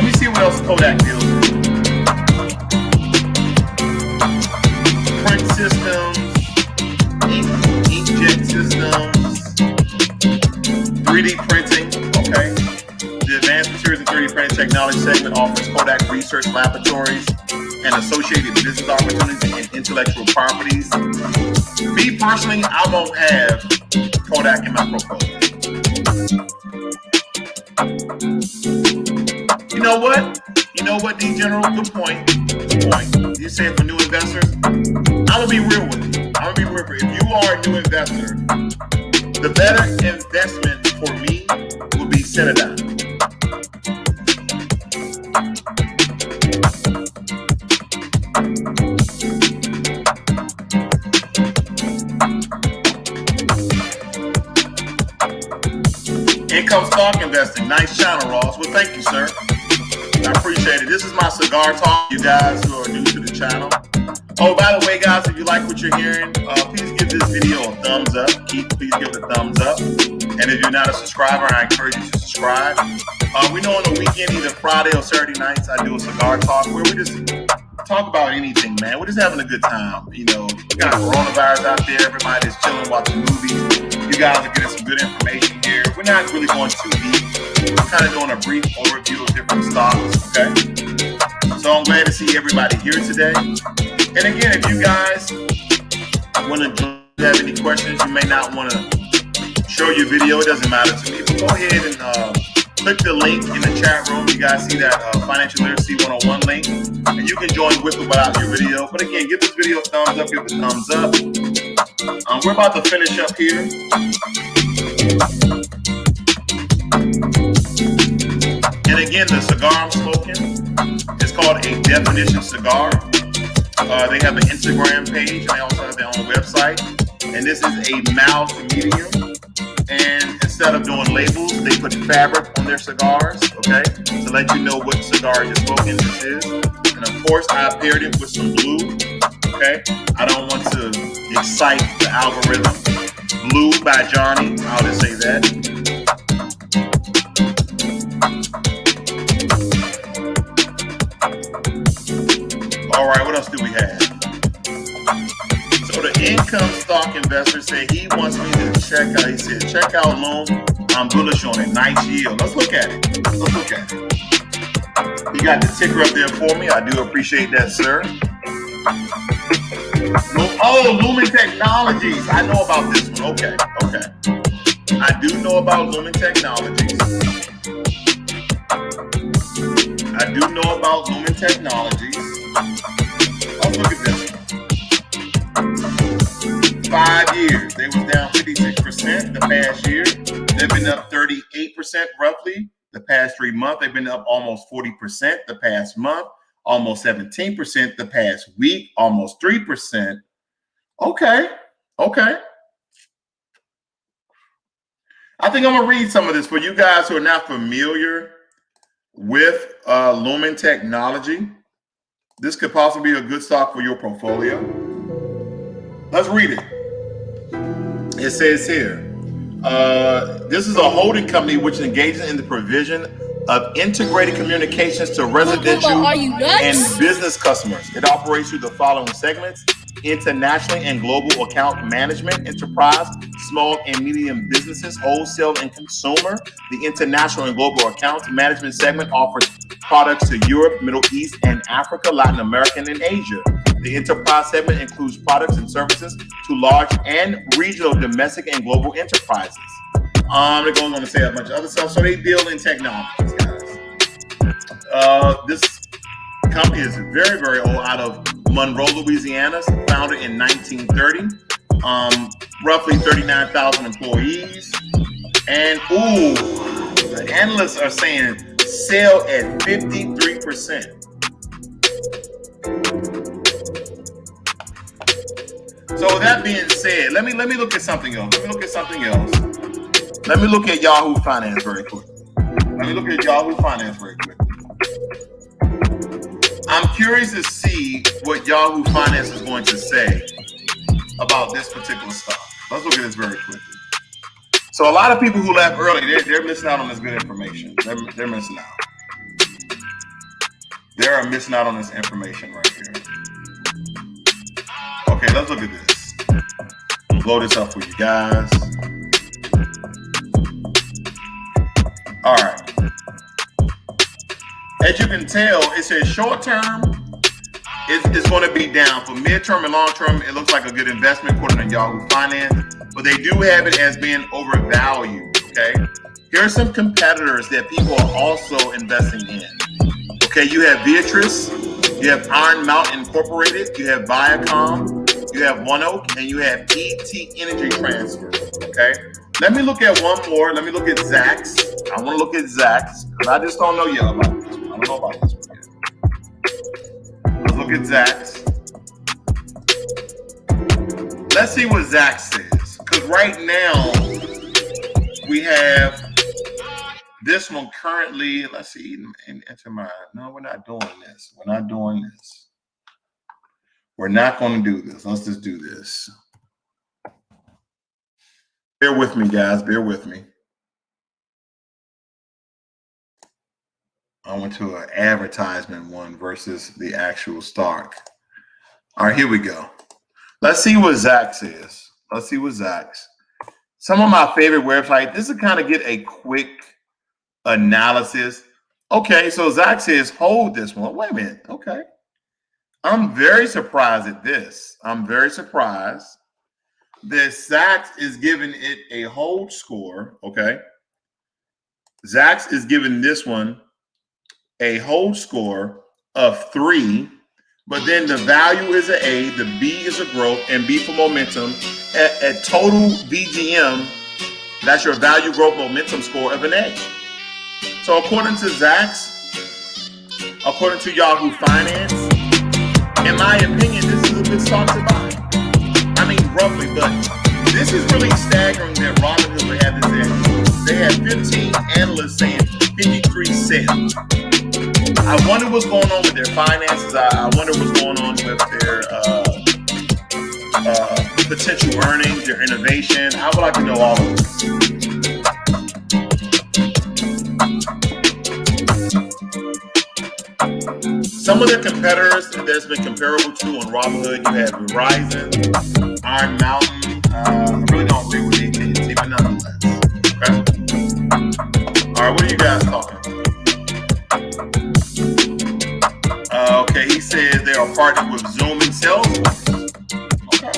me see what else Kodak deals with. Print systems, inkjet systems, 3D printing. Okay. The Advanced Materials and 3D Printing Technology segment offers Kodak Research Laboratories and associated business opportunities and intellectual properties. Me personally, I won't have Kodak in my portfolio. You know what, D General? Good point. You said for new investors, I'm gonna be real with you. If you are a new investor, the better investment for me would be Citadel. Income stock investing. Nice channel, Ross. Well, thank you, sir. I appreciate it. This is my Cigar Talk. You guys who are new to the channel, Oh, by the way, guys, if you like what you're hearing, please give this video a thumbs up. Please give it a thumbs up. And if you're not a subscriber, I encourage you to subscribe. We know on the weekend, either Friday or Saturday nights, I do a cigar talk where we just talk about anything, man. We're just having a good time. You know, we got coronavirus out there. Everybody's chilling, watching movies. You guys are getting some good information here. We're not really going too deep. We're kind of doing a brief overview of different stocks, okay? So I'm glad to see everybody here today. And again, if you guys want to have any questions, you may not want to show your video. It doesn't matter to me. But go ahead and click the link in the chat room. You guys see that Financial Literacy 101 link. And you can join with or without your video. But again, give this video a thumbs up. Give it a thumbs up. We're about to finish up here. And again, the cigar I'm smoking is called a Definition Cigar. They have an Instagram page, and they also have their own website. And this is a mild to medium. And instead of doing labels, they put fabric on their cigars, okay, to let you know what cigar you're smoking this is. And of course, I paired it with some blue, okay. I don't want to excite the algorithm. Blue by Johnny, I'll just say that. All right, what else do we have? So the income stock investor said he wants me to check out. He said, check out loan. I'm bullish on it. Nice yield. Let's look at it. Let's look at it. He got the ticker up there for me. I do appreciate that, sir. Oh, Lumen Technologies. I know about this one. Okay, okay. I do know about Lumen Technologies. I do know about Lumen Technologies. Let's look at this one. 5 years. They was down 56% the past year. They've been up 38% roughly the past 3 months. They've been up almost 40% the past month, almost 17% the past week, almost 3%. Okay. Okay. I think I'm going to read some of this for you guys who are not familiar with Lumen Technology. This could possibly be a good stock for your portfolio. Let's read it. It says here, this is a holding company which engages in the provision of integrated communications to residential and business customers. It operates through the following segments: internationally and global account management, enterprise, small and medium businesses, wholesale and consumer. The international and global accounts management segment offers products to Europe, Middle East, and Africa, Latin America, and Asia. The enterprise segment includes products and services to large and regional domestic and global enterprises. They're going on to say a bunch of other stuff. So they deal in technologies, guys. This company is very, very old, out of Monroe, Louisiana, founded in 1930. Roughly 39,000 employees. And the analysts are saying sell at 53%. So with that being said, let me look at something else. Let me look at Yahoo Finance very quickly. I'm curious to see what Yahoo Finance is going to say about this particular stock. Let's look at this very quickly. So a lot of people who left early, they're missing out on this good information. They're missing out. They are missing out on this information right here. Okay, let's look at this. Blow this up for you guys. All right. As you can tell, it says short term, it's going to be down. For mid-term and long-term, it looks like a good investment according to Yahoo Finance, but they do have it as being overvalued, okay? Here are some competitors that people are also investing in. Okay, you have Beatrice, you have Iron Mountain Incorporated, you have Viacom, you have One Oak, and you have ET Energy Transfer, okay? Let me look at one more. Let me look at Zacks. I want to look at Zacks because I just don't know yet about this one. I don't know about this one yet. Let's look at Zacks. Let's see what Zacks says. Because right now, we have this one currently. Let's see. Enter my. No, we're not doing this. We're not going to do this. Let's just do this. Bear with me, guys. Bear with me. I went to an advertisement one versus the actual stock. All right, here we go. Let's see what Zach's is. Let's see what Zach's. Some of my favorite websites. This is kind of get a quick analysis. Okay, so Zach says, hold this one. Wait a minute. Okay. I'm very surprised at this. I'm very surprised that Zach is giving it a hold score. Okay. Zach is giving this one a hold score of 3, but then the value is an A, the B is a growth, and B for momentum. At total VGM, that's your value growth momentum score of an A. So according to Zach's, according to Yahoo Finance, in my opinion, this is a good stock to buy. I mean, roughly, but this is really staggering that Robinhood would have this at. They had 15 analysts saying 53 cents. I wonder what's going on with their finances. I wonder what's going on with their potential earnings, their innovation. I would like to know all of this. Some of their competitors that's been comparable to on Robinhood, you have Verizon, Iron Mountain. I really don't agree with AT&T, but nonetheless. Okay. All right, what are you guys talking about? Okay, he says they are partnered with Zoom and Salesforce. Okay.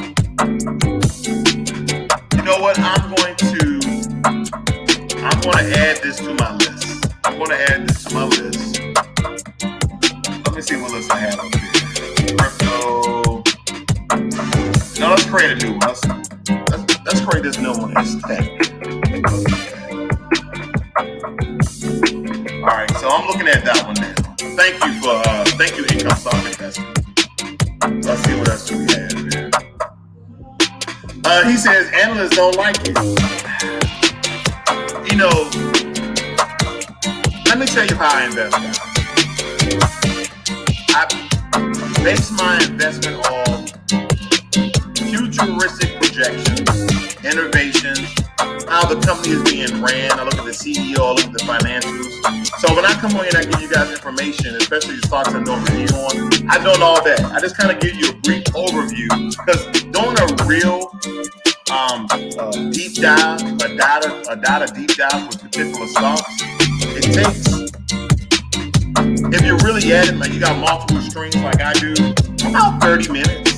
You know what? I'm going to add this to my list. I'm going to add this to my list. Let me see what list I have up here. Crypto. No, let's create a new one. Let's create this new one. It's tech. All right, so I'm looking at that one now. Thank you, Income Stock Investment. Let's see what else do we have here. He says analysts don't like it. You know, let me tell you how I invest. I base my investment on futuristic projections, innovations, how the company is being ran. I look at the CEO, I look at the financials. So when I come on here and I give you guys information, especially the stocks I'm doing review on, I don't all that. I just kind of give you a brief overview, because doing a real deep dive, a data deep dive with particular stocks, it takes, if you're really at it, like you got multiple streams like I do, about 30 minutes.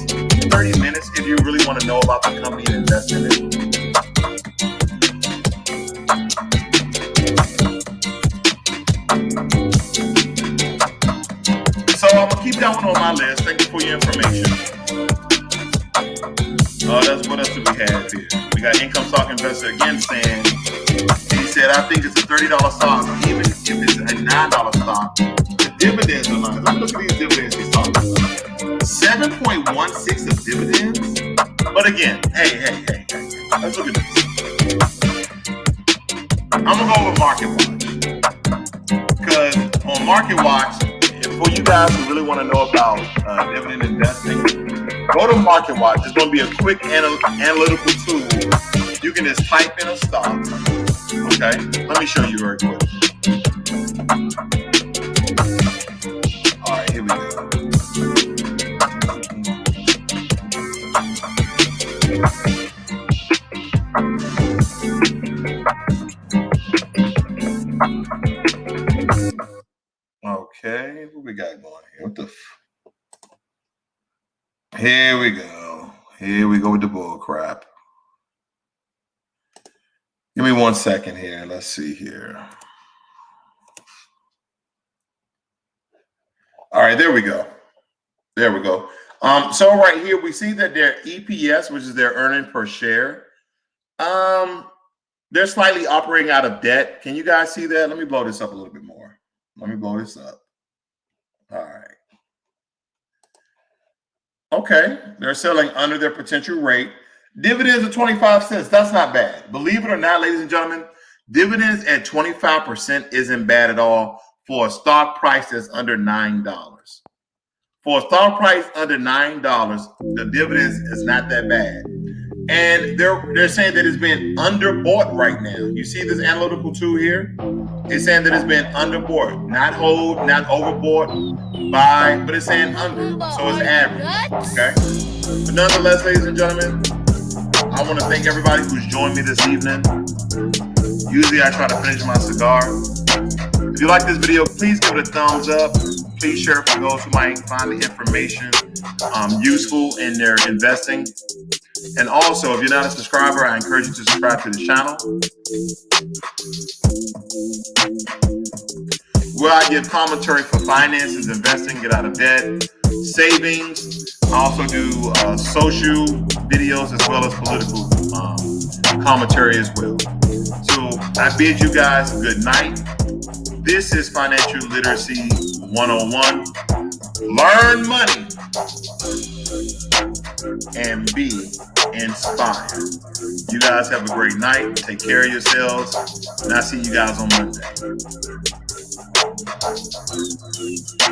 30 minutes if you really want to know about the company and invest in it. So I'm gonna keep that one on my list. Thank you for your information. That's what else do we have here? We got Income Stock Investor again saying, he said, I think it's a $30 stock, even if it's a $9 stock. The dividends are nice. Let me look at these dividends he's talking about. 7.16 of dividends. But again, hey. Let's look at this. I'm gonna go over Market Watch, because on Market Watch, for you guys who really want to know about dividend investing, go to Market Watch. It's going to be a quick analytical tool. You can just type in a stock. Okay, let me show you very quick. All right, here we go. Okay, what we got going here? What the Here we go. Here we go with the bull crap. Give me 1 second here. Let's see here. All right, there we go. There we go. So right here, we see that their EPS, which is their earning per share, they're slightly operating out of debt. Can you guys see that? Let me blow this up a little bit more. Let me blow this up. All right. Okay, they're selling under their potential rate. Dividends of 25 cents. That's not bad. Believe it or not, ladies and gentlemen, dividends at 25% isn't bad at all for a stock price that's under $9. For a stock price under $9, the dividends is not that bad. And they're saying that it's been underbought right now. You see this analytical tool here? It's saying that it's been underbought, not hold, not overbought, buy, but it's saying under. So it's average. Okay. But nonetheless, ladies and gentlemen, I want to thank everybody who's joined me this evening. Usually I try to finish my cigar. If you like this video, please give it a thumbs up. Please share it for those who might find the information useful in their investing. And also, if you're not a subscriber, I encourage you to subscribe to the channel, where I give commentary for finances, investing, get out of debt, savings. I also do social videos as well as political commentary as well. So I bid you guys good night. This is Financial Literacy 101. Learn money and be inspired. You guys have a great night. Take care of yourselves. And I'll see you guys on Monday.